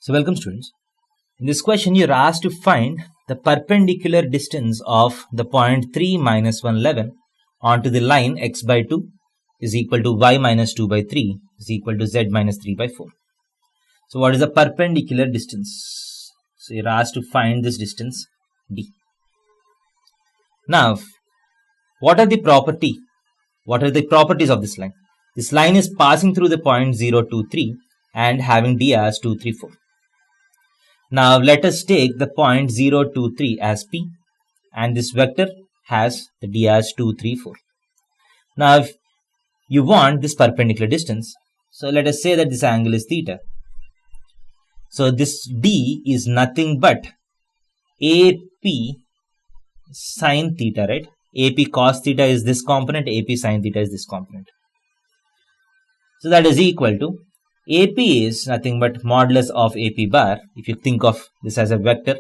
So welcome students. In this question you are asked to find the perpendicular distance of the point 3 minus 111 onto the line x by 2 is equal to y minus 2 by 3 is equal to z minus 3 by 4. So what is the perpendicular distance? So you are asked to find this distance d. Now what are the properties of this line? This line is passing through the point 0, 2, 3 and having d as 2, 3, 4. Now let us take the point 0, 2, 3 as P and this vector has the d as 2, 3, 4. Now if you want this perpendicular distance, so let us say that this angle is theta. So this d is nothing but AP sin theta, right? AP cos theta is this component, AP sin theta is this component. So that is equal to AP is nothing but modulus of AP bar, if you think of this as a vector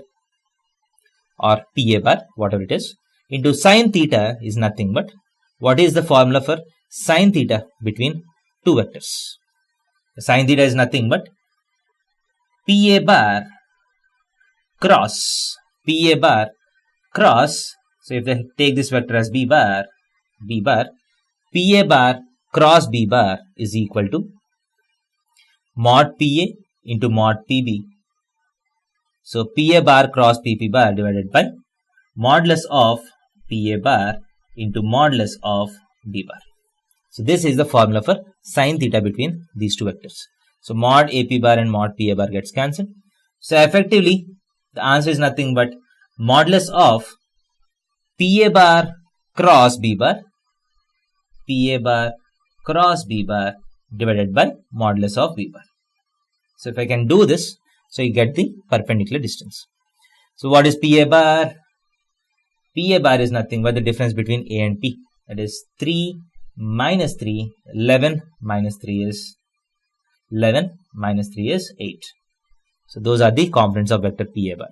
or PA bar, whatever it is, into sin theta is nothing but, what is the formula for sin theta between two vectors? Sin theta is nothing but PA bar cross, so if I take this vector as B bar, PA bar cross B bar is equal to mod PA into mod PB. So PA bar cross PP bar divided by modulus of PA bar into modulus of B bar. So this is the formula for sin theta between these two vectors. So mod AP bar and mod PA bar gets cancelled. So effectively the answer is nothing but modulus of PA bar cross B bar, divided by modulus of B bar. So if I can do this, so you get the perpendicular distance. So what is PA bar? PA bar is nothing but the difference between A and P. That is 3 minus 3, 11 minus 3 is 8. So those are the components of vector PA bar.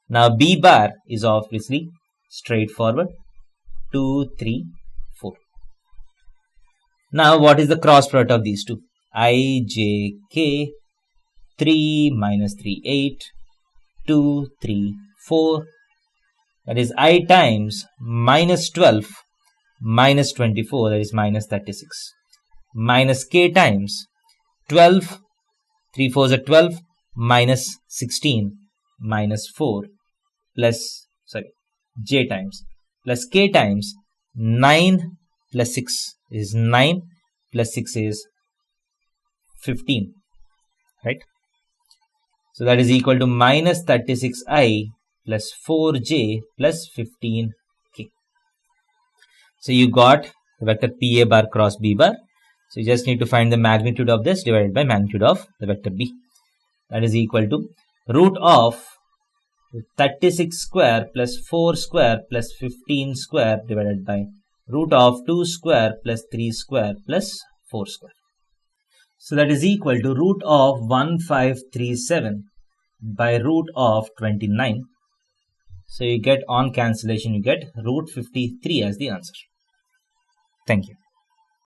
Now B bar is obviously straightforward, 2, 3, 4. Now what is the cross product of these two? I, J, K, 3 minus 3, 8, 2, 3, 4. That is I times minus 12 minus 24, that is minus 36. Minus K times 12, 3 4s are 12, minus 16, minus 4, plus, J times, plus K times 9 plus 6 is 9, plus 6 is 15, right? So that is equal to minus 36I plus 4J plus 15K. So you got the vector PA bar cross B bar. So you just need to find the magnitude of this divided by magnitude of the vector B. That is equal to root of 36 square plus 4 square plus 15 square divided by root of 2 square plus 3 square plus 4 square. So that is equal to root of 1537 by root of 29. So you get on cancellation, you get root 53 as the answer. Thank you.